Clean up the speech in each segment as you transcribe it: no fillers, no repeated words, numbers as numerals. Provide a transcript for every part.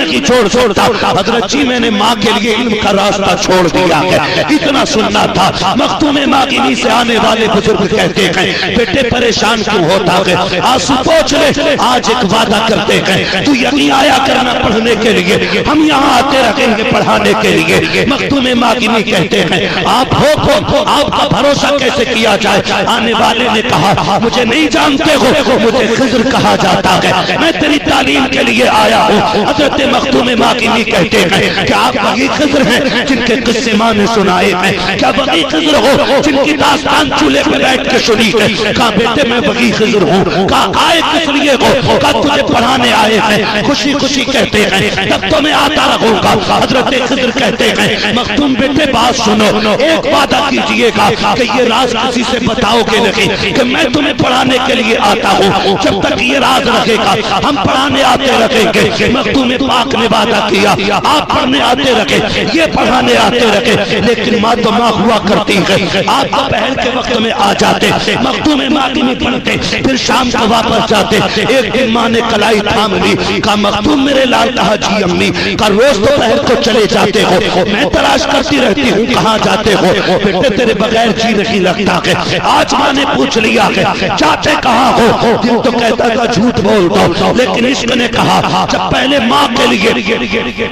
نہیں چھوڑ سکتا۔ حضرت جی میں نے ماں کے لیے علم کا راستہ چھوڑ دیا ہے، اتنا سننا تھا۔ مختوم ماکینی سے آنے والے بزرگ کہتے ہیں بیٹے پریشان کیوں ہوتا ہے، آنسو پوچھ لے، آج ایک وعدہ کرتے ہیں تو یہیں آیا کرنا پڑھنے کے لیے، ہم یہاں آتے رہیں گے پڑھانے کے لیے۔ مختوم ماکینی کہتے ہیں آپ ہو، آپ کا بھروسہ کیسے کیا جائے؟ آنے والے نے کہا مجھے نہیں جانتے ہو، مجھے خضر کہا جاتا ہے، میں تیری تعلیم کے لیے آیا ہوں۔ حضرت مختوم ماکینی کہتے ہیں کہ آپ وہی خضر ہیں جن کے قصے ماں نے سنائے ہیں؟ کیا وہی خضر ہو جن کی داستان چولہے پہ بیٹھ کے سنی ہے؟ کہا بیٹے میں وہی خضر ہوں۔ کہا آئے کس لیے ہو؟ کہا تجھے پڑھانے آئے ہیں۔ خوشی خوشی کہتے ہیں تب تو میں آتا رہوں گا۔ حضرت خضر کہتے ہیں مختوم بیٹے بات سنو، ایک وعدہ کیجئے گا کہ یہ راز کسی سے بتاؤ گے نہیں کہ میں تمہیں پڑھانے کے لیے آتا ہوں، جب تک یہ راز رکھے گا ہم پڑھانے آتے رکھیں گے۔ مختوم پاک نے وعدہ کیا آپ پڑھنے آتے رکھیں، یہ پڑھانے آتے رکھیں، لیکن ماں تو ماں ہوا کرتی ہے، آپ دوپہر کے وقت میں آ جاتے، مختوم ماکینی پڑھتے، پھر شام کو واپس جاتے۔ ایک دن ماں نے کلائی تھام لی، کہا مختوم میرے لال کہا جی امی، کہا روز دوپہر کو چلے جاتے ہو، میں تلاش کرتی رہتی ہوں کہاں جاتے ہو، بیٹے تیرے بغیر جی نہیں لگتا ہے۔ آج ماں نے پوچھ لیا ہے جاتے کہاں ہو؟ دل تو کہتا تھا جھوٹ بول دو، لیکن عشق نے کہا جب پہلے ماں کے لیے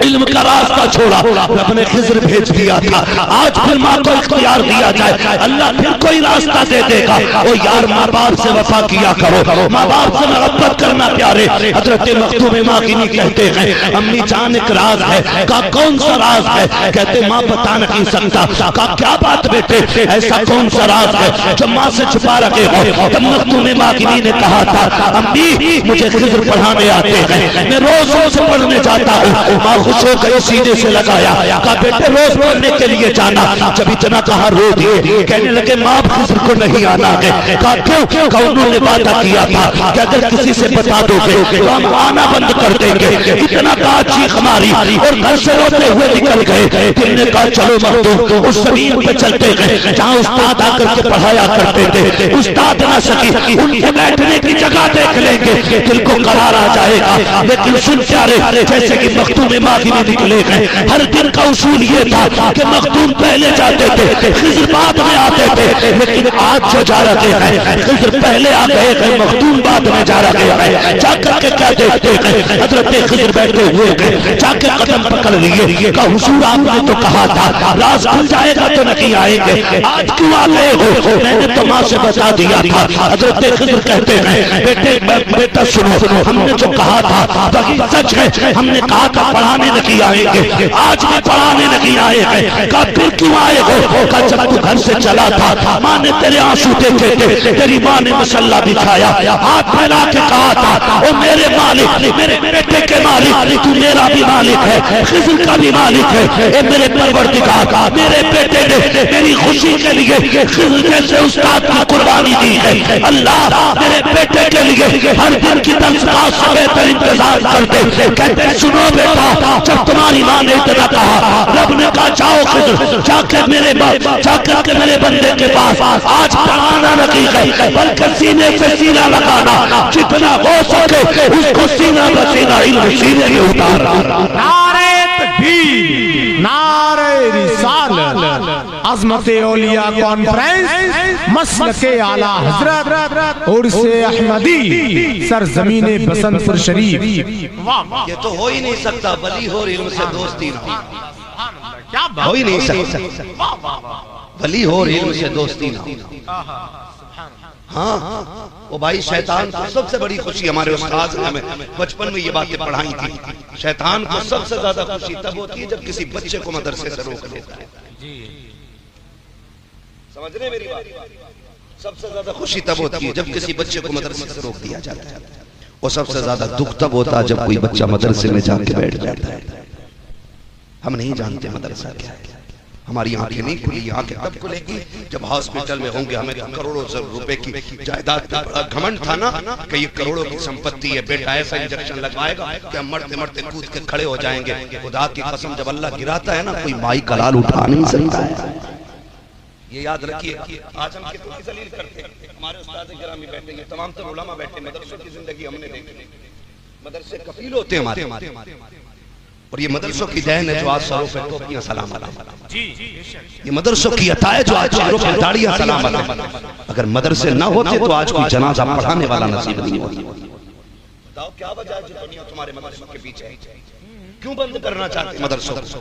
علم کا راستہ چھوڑا رب نے خضر بھیج دیا تھا، آج پھر ماں کو اختیار دیا جائے اللہ پھر کوئی راستہ دے دے گا۔ او یار ماں باپ سے وفا کیا کرو، ماں باپ سے محبت کرنا پیارے۔ حضرت مختوم ماکینی کہتے ہیں امی جان ایک راز ہے۔ کہا کون سا راز ہے؟ کہتے ماں بتا نہیں سکتا۔ کہا کیا بات بیٹے، ایسا کون سا راز ہے جو ماں سے چھپا رکھے ہو؟ تب مختوم ماکینی نے کہا تھا امی مجھے خضر پڑھانے آتے ہیں، میں روز سے پڑھنے جاتا ہوں۔ ماں خوش ہو گئی سینے سے لگایا، کہا بیٹے روز پڑھنے کے لیے جانا؟ جب اتنا کہا رو دیے، کہنے لگے ماں خضر کو نہیں آنا ہے۔ کہا کیوں؟ کہا انہوں نے وعدہ کیا تھا کہ اگر کسی سے بتا دو گے تو ہم آنا بند کر دیں گے۔ اتنا کہا چیخ ماری اور گھر سے روتے ہوئے نکل گئے۔ دل نے کہا چلو مختوم اس زمین پہ چلتے گئے جہاں استاد آ کر کے پڑھایا کرتے تھے، استاد نہ سکی ان کے بیٹھنے کی جگہ دیکھ لیں گے، دل کو قرار آ جائے گا۔ لیکن سن پیارے جیسے کہ مختوم ماکینی نکلے گئے، ہر دن کا اصول یہ تھا کہ مختوم پہلے جاتے تھے خضر بعد میں آتے تھے، لیکن آج جو جا رہے ہیں خضر پہلے آ گئے ہیں مختوم بعد میں جا رہے ہیں۔ جا کر کے کیا دیکھتے ہیں حضرت خضر بیٹھے ہوئے گئے، جا کے قدم پکڑ لیے، کہا حضور آپ نے تو کہا تھا راز کھل جائے گا تو نہیں آئیں گے، آج کیوں آ گئے ہو؟ میں نے تو ماں سے بتا دیا تھا۔ حضرت خضر کہتے ہیں بیٹا سنو، ہم نے جو کہا تھا وہی سچ ہے، ہم نے کہا تھا پڑھانے نہیں آئیں گے، آج بھی پڑھانے نہیں آئے ہیں۔ کہا پھر کیوں آئے ہو؟ کہا جب تو گھر سے چلا تھا ماں نے تیرے آنسو دیکھے تھے، تیری ماں نے مصلی بچھایا، ہاتھ پھیلا کے کہا تھا او میرے مالک، میرے بیٹے کے مالک، تو میرا بھی مالک ہے، خضر کا بھی مالک ہے، اے میرے پروردگار میرے بیٹے نے میری خوشی کے لیے خضر جیسے استاد کی قربانی دی ہے، اللہ میرے بیٹے کے لیے ہر دن کی تنخواہ سے بہتر انتظار کرتے۔ کہتے سنو بیٹا جب تمہاری ماں نے اتنا کہا رب نے کہا جاؤ خضر جا کر میرے بندے کے پاس آج پڑھانا نہیں ہے بلکہ سینے سے سینہ لگانا، جتنا ہو سکے اس کو سینہ بسینہ علم سینے میں اتارا۔ نعرہ تکبیر، نعرہ رسالت، عظمت اولیاء کانفرنس، مسلک اعلیٰ حضرت عرس احمدی، سرزمین بسنت پور شریف۔ یہ تو ہو ہی نہیں سکتا ولی ہو اور علم سے دوستی نہ ہو ہی نہیں سکتا، ولی ہو اور علم سے دوستی نہ ہو۔ ہاں وہ بھائی شیطان کو سب سے بڑی خوشی، ہمارے استاد نے ہمیں بچپن میں یہ باتیں پڑھائی تھی، شیطان کو سب سے زیادہ خوشی تب ہوتی ہے جب کسی بچے کو مدرسے سے روک دیتا ہے۔ سمجھ رہے میری بات؟ سب سے زیادہ خوشی تب ہوتی ہے جب کسی بچے کو مدرسے سے روک دیا جاتا ہے، اور سب سے زیادہ دکھ تب ہوتا ہے جب کوئی بچہ مدرسے میں جا کے بیٹھ جاتا ہے۔ ہم نہیں جانتے مدرسہ کیا ہے، ہماری آنکھیں نہیں کھلی، آنکھیں تب کھلیں گی جب ہاسپٹل میں ہوں گے۔ ہمیں کروڑوں روپے کی جائیداد کا بڑا گھمنڈ تھا نا کہ یہ کروڑوں کی سمپتی ہے، بیٹا ایسا انجیکشن لگوائے گا کہ ہم مرتے مرتے کود کے کھڑے ہو جائیں گے۔ خدا کی قسم جب اللہ گراتا ہے نا کوئی مائی کا لال اٹھا نہیں سکتا ہے، یہ یاد رکھیے۔ آج ہم کتوں کی ذلیل کرتے ہیں، ہمارے استاد گرامی بیٹھے ہیں، تمام تر علماء بیٹھے ہیں، مدرسوں کی زندگی ہم نے دیکھی، مدرسے کفیل ہوتے ہیں ہمارے، اور یہ مدرسوں کی دین ہے جو آج سروں پہ ٹوپیاں سلام علیکم، یہ مدرسوں کی عطا ہے جو آج سروں پہ داڑیاں سلام علیکم۔ اگر مدرسے نہ ہوتے تو آج کوئی جنازہ پڑھانے والا نصیب نہیں ہوتی۔ بتاؤ کیا وجہ ہے جو دنیا تمہارے مدرسوں کے پیچھے ہے؟ کیوں بند کرنا چاہتے ہیں مدرسوں کو؟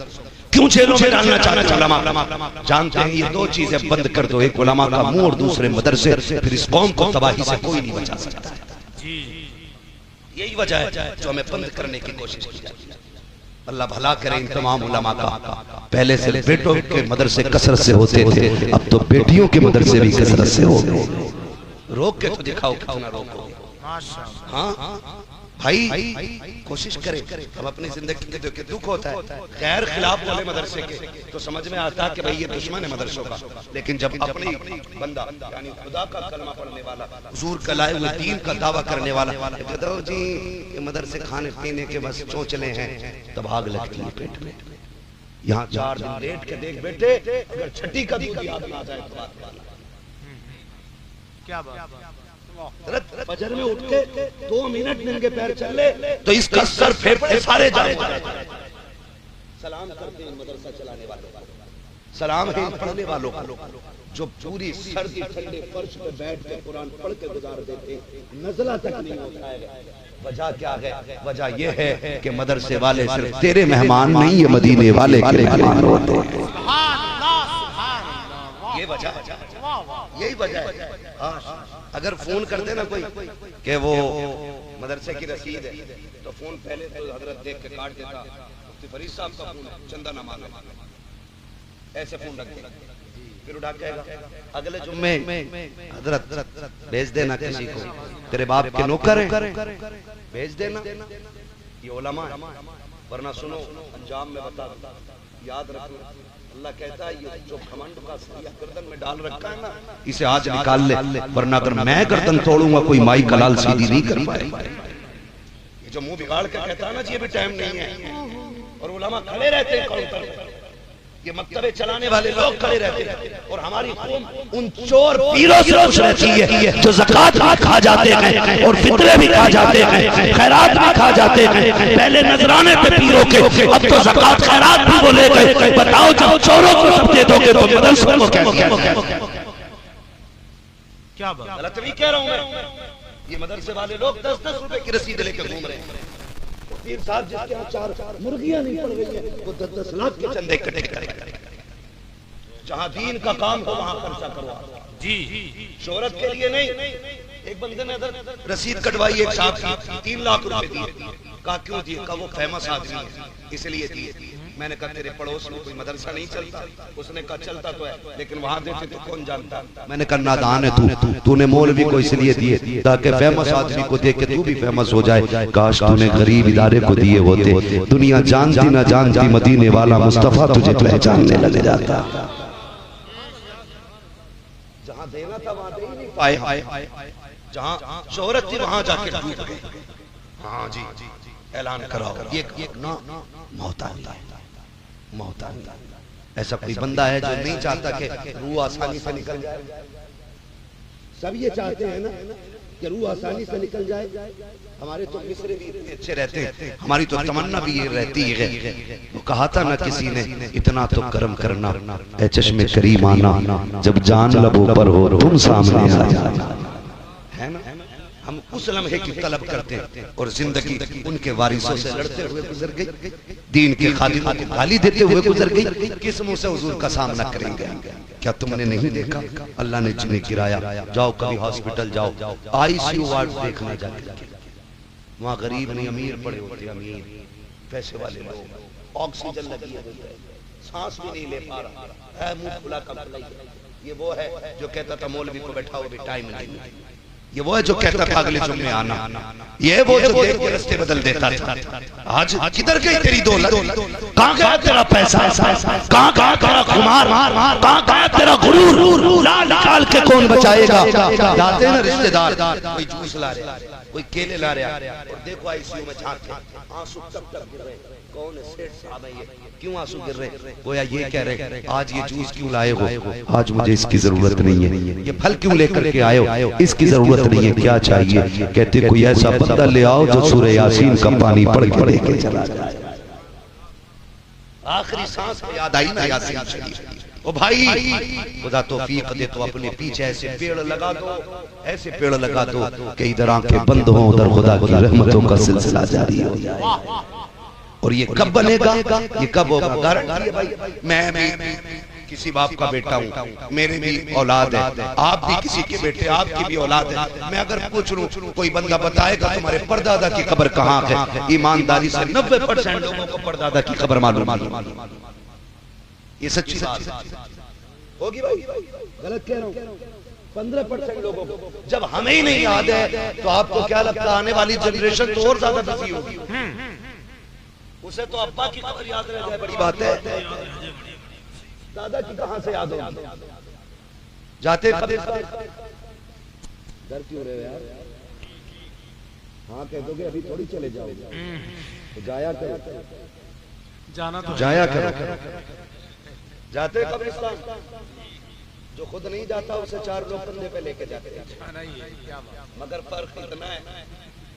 کیوں جیلوں میں ڈالنا چاہتے ہیں علماء؟ جانتے ہیں یہ دو چیزیں بند کر دو، ایک علماء کا منہ اور دوسرے مدرسے، پھر اس قوم کو تباہی سے کوئی نہیں بچا سکتا ہے۔ یہی وجہ ہے جو ہمیں بند کرنے کی کوشش کی جاتی ہے۔ اللہ بھلا کرے ان تمام علماء کا۔ پہلے سے بیٹوں کے مدرسے کثرت سے ہوتے تھے، اب تو بیٹیوں کے مدرسے بھی کثرت سے ہو گئے۔ روک کے تو دکھاؤ کتنا روکو۔ ہاں بھائی کوشش کرے، اب اپنی زندگی کے دکھ ہوتا ہے، غیر خلاف بولے مدرسے کے تو سمجھ میں آتا ہے کہ بھئی یہ دشمن ہے مدرسوں کا، لیکن جب اپنی بندہ یعنی خدا کا کلمہ پڑھنے والا، حضور کا لائے ہوئے دین کا دعویٰ کرنے والا کہتا ہو جی یہ مدرسے کھانے پینے کے بس چونچلے ہیں، تب آگ لگتی ہے پیٹ میں۔ یہاں 4 دن لیٹ کے دیکھ بیٹے، اگر چھٹی کا دودھ بھی آگ نہ جائے تو بات والا۔ کیا بات؟ فجر میں اٹھ کے 2 منٹ ننگے پیر چل لے تو اس کا سر پھیپڑے سارے جائے۔ سلام کرتے ہیں مدرسہ چلانے والوں کا، سلام ہے پڑھنے والوں کا جو پوری سردی ٹھنڈے فرش پہ بیٹھ کے قرآن پڑھ کے گزار دیتے ہیں، نزلہ تک نہیں ہوتا ہے۔ وجہ کیا ہے؟ وجہ یہ ہے کہ مدرسے والے صرف تیرے مہمان نہیں، یہ مدینے والے کے مہمان ہوتے ہیں۔ یہ وجہ ہے، یہی وجہ ہے۔ اگر فون کرتے نا کوئی کہ وہ مدرسے کی رسید ہے تو فون پہلے تو حضرت دیکھ کے کاٹ دیتا، مفتی فرید صاحب کا فون ہے، چندہ نہ مانگے، ایسے فون رکھ دے، پھر اٹھا کے اگلے جمعے حضرت بھیج دینا کسی کو، تیرے باپ کے نوکر ہیں بھیج دینا۔ یہ علماء ہے، ورنہ سنو انجام میں بتا دوں، یاد رکھو اللہ کہتا ہے یہ جو گھمنڈ کا سیاہ گردن میں ڈال رکھا ہے نا اسے آج نکال لے، ورنہ اگر میں گردن توڑوں گا کوئی مائی کلال سیدھی نہیں کر پائے گا۔ یہ جو منہ بگاڑ کے کہتا ہے نا جی یہ بھی ٹائم نہیں ہے، اور علماء کھڑے رہتے ہیں کاؤنٹر پر، یہ مکتبے چلانے والے لوگ کھڑے رہتے ہیں، اور ہماری قوم ان چور پیروں سے خوش رہتی ہے جو زکوٰۃ بھی کھا جاتے ہیں اور فطرے بھی کھا جاتے ہیں، خیرات بھی کھا جاتے ہیں۔ پہلے نذرانے پہ پیروں کے، اب تو زکوٰۃ خیرات بھی بولے گئے۔ بتاؤ جب چوروں کو سب دے دو گے تو مدرسوں کو کیسے؟ کیا بات غلط نہیں کہہ رہا ہوں میں، یہ مدرسے والے لوگ 10-10 روپے کی رسید لے کے گھوم رہے ہیں۔ پیر صاحب جس کے ہاں 4 مرغیاں نہیں پڑ گئی ہیں وہ 10-10 لاکھ کے چندے اکٹھے کرے گا۔ جہاں دین کا کام ہو وہاں خرچہ کروا، جی شہرت کے لیے نہیں۔ ایک بندے نے رسید کٹوائی ایک صاحب کی 3 لاکھ روپے دیے، کہا کیوں دیے؟ کہا وہ فیمس آدمی ہے اس لیے دیے۔ میں نے کہا تیرے پڑوس میں کوئی مدرسہ نہیں چلتا؟ اس نے کہا چلتا تو ہے لیکن وہاں دیتے تو کون جانتا۔ میں نے کہا نادان ہے تو نے مولوی کو اس لیے دیے تاکہ فیمس آدمی کو دیکھ کے تو بھی فیمس ہو جائے۔ کاش تو نے غریب ادارے کو دیے ہوتے، دنیا جانتی نہ جانتی مدینے والا مصطفیٰ تجھے پہچاننے لگ جاتا۔ جہاں دینا تھا وہاں دے نہیں پائے، جہاں شہرت تھی وہاں جا کے ڈوب گئے۔ ہاں جی اعلان کراؤ یہ محتاج ایسا کوئی بندہ ہے جو نہیں چاہتا کہ روح آسانی سے نکل جائے؟ سب یہ چاہتے ہیں نا کہ روح آسانی سے نکل جائے۔ ہمارے تو مصرے بھی اتنے اچھے رہتے ہیں، ہماری تو تمنا بھی یہ رہتی ہے۔ وہ کہا تھا نا کسی نے اتنا تو کرم کرنا اے چشم کریم آنا، جب جان لبوں پر ہو تم سامنے آ جانا، ہے نا؟ ہم اس لمحے کی طلب کرتے ہیں اور زندگی ان کے وارثوں سے لڑتے ہوئے گزر گئی، دین کے خادموں کو گالی دیتے ہوئے گزر گئی۔ کس منہ سے حضور کا سامنا کریں گے؟ کیا تم نے نہیں دیکھا اللہ نے جنہیں گرایا؟ جاؤ کبھی ہاسپٹل جاؤ، آئی سی یو وارڈ دیکھنا جا کے، وہاں غریب نہیں امیر پڑے ہوتے، امیر پیسے والے لوگ، آکسیجن لگی ہے، سانس بھی نہیں لے پا رہا ہے، منہ کھلا کا کھلا ہی۔ یہ وہ ہے جو کہتا تھا مولوی کو بیٹھاؤ ابھی ٹائم نہیں، یہ وہ ہے جو کہتا تھا اگلے جمعے آنا، یہ وہ جو دیکھ کے رستے بدل دیتا تھا۔ آج کدھر گئی تیری دولت؟ کہاں گیا تیرا پیسہ؟ کہاں گیا تیرا خمار؟ کہاں گیا تیرا غرور؟ لال نکال کے کون بچائے گا؟ جاتے ہیں رشتہ دار، کوئی جوس لا رہا، کوئی کیلے لا رہا، اور دیکھو آئی سی یو میں جھانک کے آنسو ٹپ ٹپ گر رہے، کون ہے سیٹ صاحب ہے یہ، کیوں آنسو گر رہے؟ گویا یہ کہہ رہے آج یہ جوس کیوں لائے ہو؟ آج مجھے اس کی ضرورت نہیں ہے۔ یہ پھل کیوں لے کر کے آئے ہو؟ اس کی ضرورت نہیں ہے، کیا چاہیے؟ کہتے کوئی ایسا بندہ لے آؤ جو سورہ یاسین کا پانی پڑھ کے چلا جائے۔ آخری سانس میں یاد آئی نا یاسین شریف. او بھائی خدا توفیق دے تو اپنے پیچھے ایسے پیڑ لگا دو، ایسے پیڑ لگا دو کہ ادھر آنکھیں بند ہوں، ادھر خدا کی رحمتوں کا سلسلہ جاری ہو جائے. اور یہ کب بنے گا، یہ کب ہوگا؟ گارنٹی ہے بھائی. میں بھی کسی باپ کا بیٹا ہوں، میرے بھی اولاد ہے، آپ بھی کسی کے بیٹے، آپ کی بھی اولاد ہے. میں اگر پوچھ لوں کوئی بندہ بتائے گا تمہارے پردادا کی قبر کہاں ہے، ایمانداری سے 90% لوگوں کو پردادا کی قبر معلوم. یہ سچی بات ہوگی بھائی، غلط کہہ رہا ہوں. 15% لوگوں کو جب ہمیں ہی نہیں یاد ہے تو آپ کو کیا لگتا ہے آنے والی جنریشن تو اور زیادہ بزی ہوگی. اسے تو ابا کی قبر یاد رہ جائے بڑی بات ہے، دادا کی کہاں سے یاد ہوگی. جاتے قبرستان ڈر کیوں رہے یار؟ ہاں کہہ دو گے ابھی تھوڑی چلے جاؤ، جایا کرو، جانا تو جایا کرو. جاتے قبرستان، جو خود نہیں جاتا اسے 4 لوگ کندھے پہ لے کے جاتے ہیں، مگر فرق اتنا ہے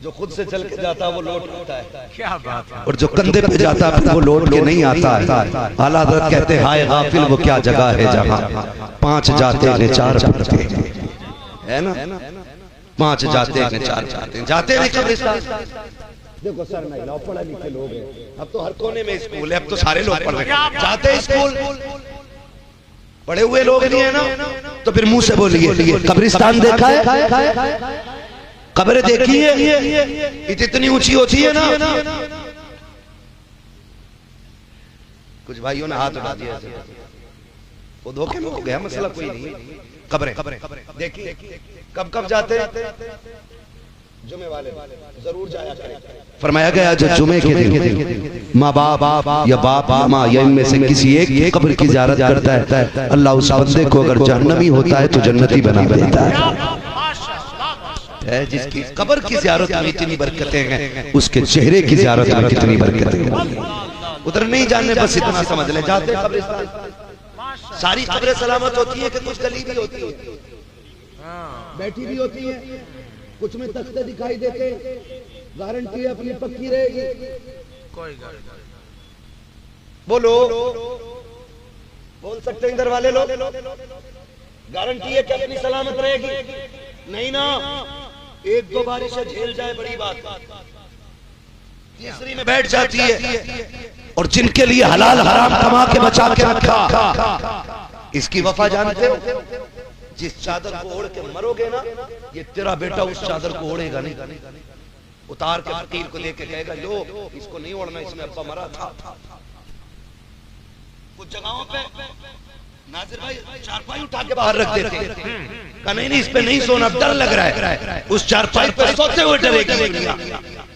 جو خود سے چل کے جاتا وہ لوٹ آتا ہے. کیا بات ہے. اور جو کندھے پہ جاتا ہے وہ لوٹ کے نہیں آتا ہے. اعلیٰ حضرت کہتے ہیں ہائے غافل وہ کیا جگہ ہے جہاں 5 جاتے ہیں 4 پڑھتے ہے نا. 5 جاتے ہیں 4 پڑھتے ہیں. جاتے ہیں قبرستان. دیکھو سر نہیں لاؤ، پڑھا لکھے لوگ ہیں، اب تو ہر کونے میں اسکول ہے، اب تو سارے لوگ پڑھ رہے ہیں. جاتے اسکول، پڑھے ہوئے لوگ نہیں ہیں نا، تو پھر منہ سے بولیے قبرستان دیکھا ہے؟ قبریں دیکھی ہے؟ اتنی اونچی ہوتی ہے نا. کچھ بھائیوں نے ہاتھ اٹھا دیا، وہ دھوکے میں ہو گیا، مسئلہ کوئی نہیں. قبریں دیکھیے. کب جاتے؟ جمعے والے ضرور جایا کریں. فرمایا گیا جو جمعے کے دن ماں باپ یا باپ ماں یا ان میں سے کسی ایک قبر کی زیارت کرتا ہے، اللہ اس بندے کو اگر جہنمی ہوتا ہے تو جنتی بنا دیتا ہے. جس کی قبر کی زیارت میں اتنی برکتیں ہیں، اس کے چہرے کی زیارت میں کتنی برکتیں ہیں. ادھر نہیں جاننے، بس اتنا سمجھ لیں جاتے قبرستان. ساری قبریں سلامت ہوتی ہیں کہ کچھ گلی بھی ہوتی ہے، بیٹھی بھی ہوتی ہیں، کچھ میں تختے دکھائی دیتے، گارنٹی اپنی پکی رہے گی. کوئی گارنٹی بولو، بول سکتے ہیں ادھر والے لوگ؟ گارنٹی ہے کہ اپنی سلامت رہے گی؟ نہیں نا. 1-2 بارشیں جھیل جائے بڑی بات، تیسری میں بیٹھ جاتی ہے. اور جن کے لیے حلال حرام کما کے بچا کے رکھا، اس کی وفا جانتے ہو؟ جس چادر کو اوڑھ کے مرو گے نا، یہ تیرا بیٹا اس چادر کو اوڑھے گا نہیں، اتار کے فقیر کو دے کے کہے گا لو اس کو نہیں اوڑھنا، اس میں ابا مرا تھا. کچھ جگہوں پہ ناظر بھائی چارپائی اٹھا کے باہر رکھ دیتے ہیں، کہا نہیں اس پہ نہیں سونا، ڈر لگ رہا ہے. اس چارپائی پہ سوتے ہوئے ڈرے گی دنیا.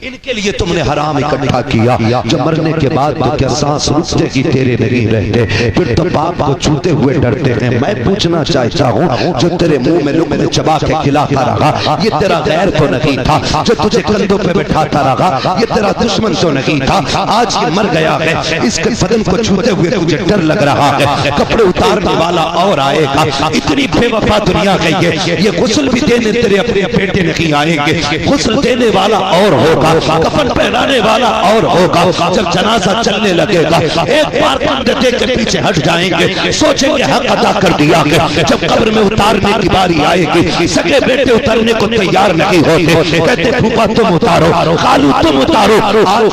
ان کے لیے تم نے حرام اکٹھا کیا، جو مرنے کے بعد تو کیا سانس رکتے کی تیرے نہیں رہتے، پھر تو باپ کو چھوتے ہوئے ڈرتے ہیں. میں پوچھنا چاہتا ہوں جو تیرے منہ میں لقمے چبا کے کھلاتا رہا، یہ تیرا غیر تو نہیں تھا؟ جو تجھے کندھوں پہ بٹھاتا رہا، یہ تیرا دشمن تو نہیں تھا؟ آج یہ مر گیا ہے، اس کے بدن کو چھوتے ہوئے تجھے ڈر لگ رہا ہے. کپڑے اتارنے والا اور آئے گا. اتنی بے وفا دنیا گئی ہے. یہ غسل بھی دینے تیرے اپنے بیٹے نہیں آئیں گے. غسل دینے والا اور ہوگا، کفن پہنانے والا اور ہوگا. جب جنازہ چلنے لگے گا ایک بار کندھے کے پیچھے ہٹ جائیں گے، سوچیں گے حق ادا کر دیا ہے. جب قبر میں اتارنے کی باری آئے گی، سگے بیٹے اترنے کو تیار نہیں ہوتے، کہتے پھوپا تم اتارو، خالو تم اتارو.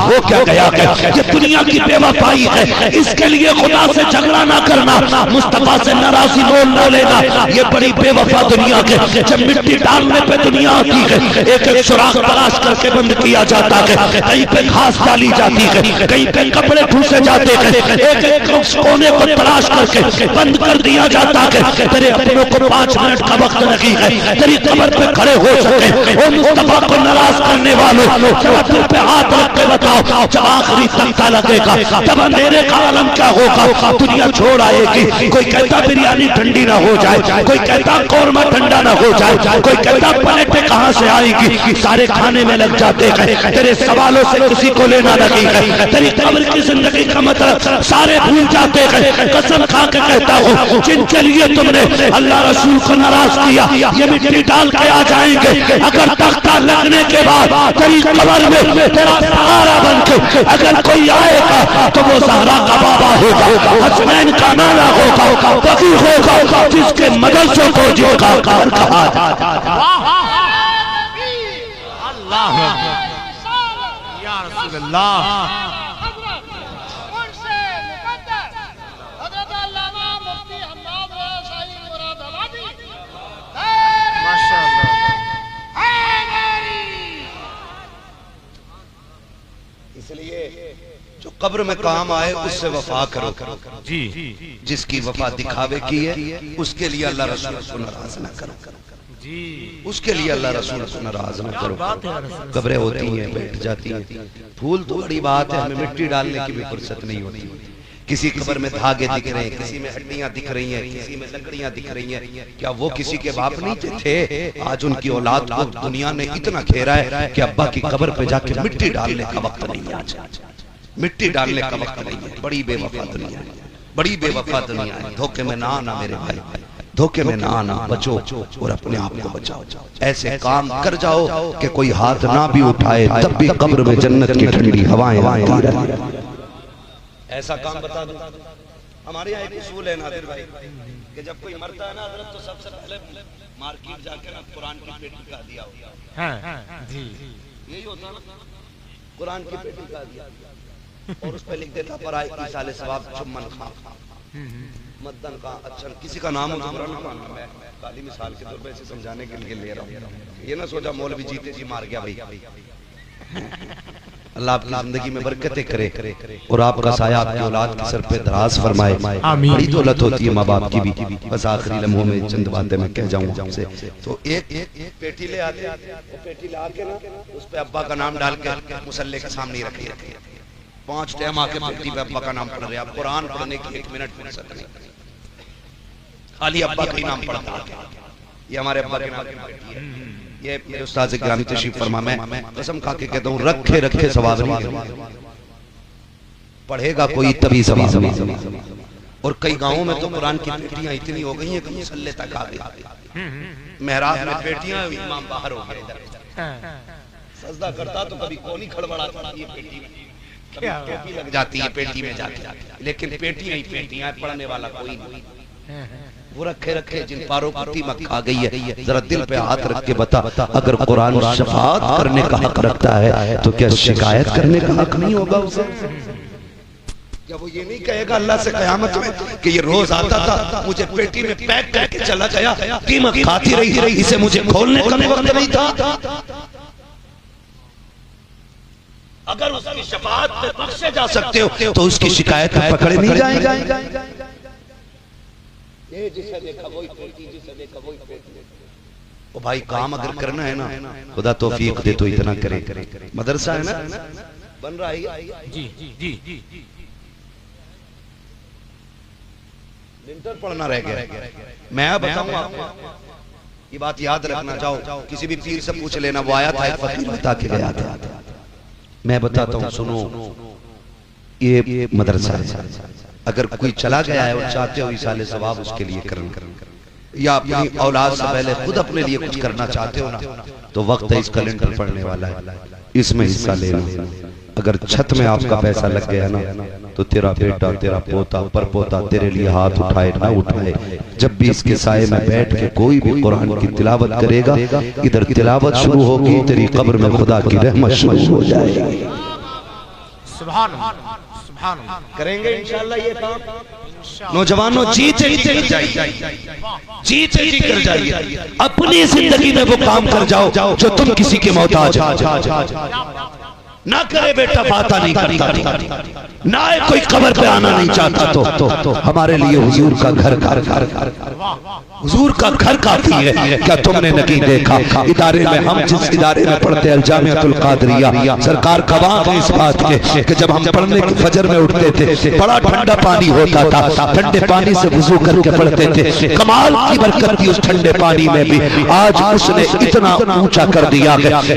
ہو کیا گیا ہے؟ یہ دنیا کی بے وفائی ہے. اس کے لیے خدا سے جھگڑا نہ کرنا، مصطفیٰ سے ناراضی مول نہ لینا. یہ بڑی بے وفا دنیا ہے. جب مٹی ڈالنے پہ دنیا آتی ہے، ایک ایک سوراخ تلاش کر کے بند کیا جاتا ہے. کہیں پہ گھاس ڈالی جاتی ہے، کہیں پہ کپڑے ٹھوسے جاتے ہیں، ایک ایک کونے کو تلاش کر کے بند کر دیا جاتا ہے. تیرے اپنوں کو 5 منٹ کا وقت نہیں ہے تیری قبر پہ کھڑے ہو سکے. وہ مصطفیٰ کو ناراض کرنے والوں ذرا دل پہ ہاتھ رکھ کے بتاؤ، جب آخری تختہ لگے گا تب اندھیرے کا عالم کیا ہوگا؟ دنیا چھوڑ آئے گی. کوئی کہتا بریانی ٹھنڈی نہ ہو جائے، کوئی کہتا قورمہ ٹھنڈا نہ ہو جائے، کوئی کہتا پلیٹیں کہاں سے آئے گی. سارے کھانے میں لگ جاتے ہیں. ہیں تیرے سوالوں سے کسی کو لینا نہیں ہے، تیری قبر کی زندگی کا مطلب سارے بھول جاتے ہیں۔ قسم کھا کے کہتا ہوں جن کے لیے تم نے اللہ رسول کو ناراض کیا یہ مٹی ڈال کے آ جائیں گے، اگر تختہ لگنے کے بعد تیری قبر میں تیرا سہارا بن کے اگر کوئی آئے گا تو وہ زہرا کا بابا ہوگا، حسنین کا نانا ہوگا، بقی ہوگا، جس کے مدرسوں کو جو کا کار کہا جاتا ہے۔ اللہ یا رسول اللہ اس لیے جو قبر میں کام آئے اس سے وفا کرو، جی جس کی وفا دکھاوے کی ہے اس کے لیے اللہ رسول کو ناراض نہ کرو، اس کے لیے اللہ رسول کو ناراض نہ کرو۔ قبریں ہوتی ہیں بیٹھ جاتی ہیں، پھول تو بڑی بات ہے، ہمیں مٹی ڈالنے کی بھی فرصت نہیں ہوتی۔ کسی قبر میں دھاگے دکھ رہے ہیں، کسی میں ہڈیاں دکھ رہی ہیں، کسی میں لکڑیاں دکھ رہی ہیں، کیا وہ کسی کے باپ نہیں تھے؟ آج ان کی اولاد کو دنیا نے اتنا گھیرا ہے کہ ابا کی قبر پہ جا کے مٹی ڈالنے کا وقت نہیں ہے، آج مٹی ڈالنے کا وقت نہیں ہے۔ بڑی بے وفا دنیا ہے، بڑی بے وفا دنیا ہے۔ دھوکے میں نہ آنا میرے بھائی، دھوکے میں نہ آنا، بچو اور اپنے آپ کو بچاؤ۔ ایسے کام کر جاؤ کہ کوئی ہاتھ نہ بھی اٹھائے تب بھی قبر میں جنت کی ٹھنڈی ہوائیں آتی رہیں۔ ایسا کام بتا دوں، ہمارے یہاں ایک اصول ہے نادر بھائی کہ جب کوئی مرتا ہے نا حضرت تو سب سے پہلے مارکیٹ جا کے نا قرآن کی پیٹی کا دیا ہوتا ہے، یہی ہوتا ہے نا، قرآن کی پیٹی کا دیا اور اس پہ لکھ دیتا برائے ایصال ثواب چمن خان مدن کا اچھن، کسی کا نام مجھے برا نہ ماننا، میں خالی مثال کے طور پہ اسے سمجھانے کے لیے لے رہا ہوں، یہ نہ سوچا مولوی جیتے جی مار گیا بھائی۔ اللہ آپ کی زندگی میں برکتیں کرے اور آپ کا سایہ آپ کی اولاد کے سر پہ دراز فرمائے۔ بڑی دولت ہوتی ہے ماں باپ کی بھی۔ بس آخری لمحوں میں چند باتیں میں کہہ جاؤں آپ سے۔ تو ایک پیٹی لے آتے ہیں، وہ پیٹی لے آکے نا اس پہ ابا کا نام ڈال کے مسلح کے سامنے رکھے، 5 ٹائم آ کے پیٹی پہ ابا کا نام پڑھ رہے ہیں۔ آپ قرآن پڑھنے کی 1 منٹ فرصت نہیں، خالی ابا کا ہی نام پڑھتا ہے۔ یہ ہمارے ابا کے نام کی پیٹی ہے۔ یہ میرے استاد گرامی تشریف فرما، میں قسم کھا کے کہتا ہوں رکھے رکھے ثواب نہیں، پڑھے گا کوئی تبھی ثواب نہیں۔ اور کئی گاؤں میں تو قرآن کی پیٹیاں اتنی ہو گئی ہیں کہ مسلح تک آ گئی، محراب میں پیٹیاں، امام باہر ہو گئے، سجدہ کرتا تو کبھی کونی کھڑبڑاتا، یہ پیٹی میں کبھی ٹوپی لگ جاتی ہے پیٹی میں جاتی ہے، لیکن پیٹیاں ہی پیٹیاں، پڑھنے والا کوئی نہیں۔ وہ رکھے رکھے جن پاروں کو تیمک کھا گئی ہے، ذرا دل پہ ہاتھ رکھ کے بتا، اگر قرآن شفاعت کرنے کا حق رکھتا ہے تو کیا شکایت کرنے کا حق نہیں ہوگا اسے؟ کیا وہ یہ نہیں کہے گا اللہ سے قیامت میں کہ یہ روز آتا تھا مجھے پیٹی میں پیک کر کے چلا گیا، تیمک کھاتی رہی، اسے مجھے کھولنے کا وقت نہیں تھا؟ اگر اس کی شفاعت پہ بخشے جا سکتے ہو تو اس کی شکایت پہ پکڑے نہیں جائیں گے۔ جسے دیکھا وہی پیٹی، جسے دیکھا وہی پیٹی۔ وہ بھائی کام اگر کرنا ہے نا خدا توفیق دے تو اتنا کرے۔ مدرسہ ہے نا بن رہا ہے، جی لنٹر پڑھنا رہ گیا۔ میں بتاؤں آپ کو یہ بات یاد رکھنا چاہو، کسی بھی پیر سے پوچھ لینا، وہ آیا تھا ایک فقیر بتا کے گیا تھا۔ میں بتاتا ہوں سنو، یہ مدرسہ ہے، اگر کوئی چلا گیا ہے اور چاہتے ہو ایصال ثواب اس کے لیے کرنا، یا اپنی اولاد سے پہلے خود اپنے لیے کچھ کرنا چاہتے ہو نا تو وقت ہے اس کا لنٹر پڑھنے والا ہے، اس میں حصہ لینا۔ اگر چھت میں آپ کا پیسہ لگ گیا نا تو تیرا بیٹا، تیرا پوتا، پر پوتا تیرے لیے ہاتھ اٹھائے نہ اٹھائے، جب بھی اس کے سائے میں بیٹھ کے کوئی بھی قرآن کی تلاوت کرے گا، ادھر تلاوت شروع ہوگی، تیری قبر میں خدا کی رحمت شروع ہو جائے گی۔ سبحان اللہ، سبحان اللہ، کریں گے انشاءاللہ یہ کام۔ نوجوانوں جیتے جی کر جائیے، جیتے جی کر جائیے، اپنی زندگی میں وہ کام کر جاؤ جو تم کسی کے محتاج۔ نہ کرے بیٹا بات نہیں کرتا نہ کوئی قبر پہ آنا نہیں چاہتا تو ہمارے لیے حضور کا گھر حضور کا گھر کافی ہے. کیا تم نے نہیں دیکھا ادارے میں ہم جس ادارے میں پڑھتے الجامعۃ القادریہ سرکار گواہ ہیں اس بات کے کہ جب ہم پڑھنے کی فجر میں اٹھتے تھے بڑا ٹھنڈا پانی ہوتا تھا ٹھنڈے پانی سے وضو کر کے پڑھتے تھے. کمال کی برکت تھی اس ٹھنڈے پانی میں بھی. آج اس نے اتنا اونچا کر دیا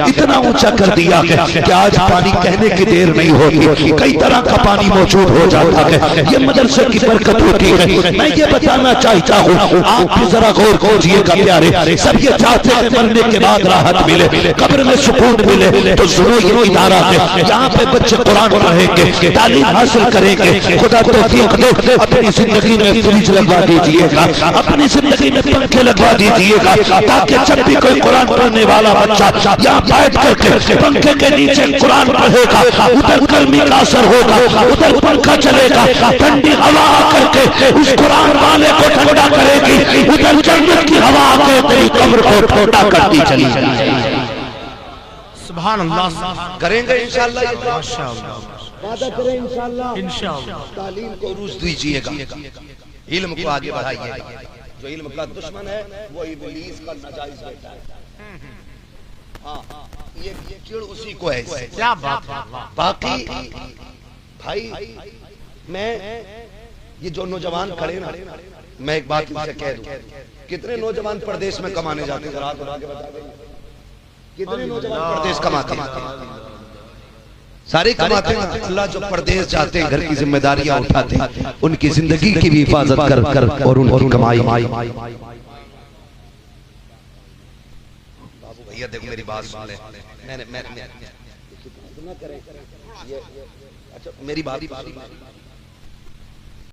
اتنا اونچا کر دیا کہ آج پانی کہنے کی دیر نہیں ہوتی کئی طرح کا پانی موجود ہو جاتا ہے. یہ مدرسے کی برکت ہوتی ہے. میں یہ بتانا چاہتا ہوں آپ بھی ذرا غور کیجئے گا پیارے. سب یہ چاہتے ہیں مرنے کے بعد راحت ملے قبر میں سکون ملے تو سنو یہ ادارہ ہے جہاں پہ بچے قرآن پڑھیں گے تعلیم حاصل کریں گے. خدا توفیق دے اپنی زندگی میں فریج لگوا دیجئے گا اپنی زندگی میں پنکھے لگوا دیجئے گا تاکہ جب بھی کوئی قرآن پڑھنے والا بچہ یہاں بیٹھ کر کے پنکھے کے نیچے قرآن پڑھے گا ادھر گرمی کا اثر ہوگا ادھر پنکھا چلے گا ٹھنڈی ہوا آ کر کے اس قرآن والے کو ٹھنڈا کرے گی ادھر جنت کی ہوا آ کے تیری قبر کو ٹھنڈا کرتی چلی جائے گی. سبحان اللہ. کریں گے انشاءاللہ ماشاءاللہ وعدہ کریں انشاءاللہ. انشاءاللہ. تعلیم کو عروج دیجئے گا علم کو آگے بڑھائیے. جو علم کا دشمن ہے وہ ابلیس کا ناجائز بیٹا ہے. ہاں یہ کیڑ اسی کو ہے. کیا بات ہے. باقی بھائی میں یہ جو نوجوان کھڑے نا میں ایک بات ان سے کہہ دوں کتنے نوجوان پردیس میں کمانے جاتے ہیں رات بتا کے بتا دیں کتنے نوجوان پردیس کماتے ہیں سارے کماتے ہیں. اللہ جو پردیس جاتے ہیں گھر کی ذمہ داریاں اٹھاتے ہیں ان کی زندگی کی بھی حفاظت کر اور ان کی کمائی. بھیا دیکھو میری بات سن لیں میری بات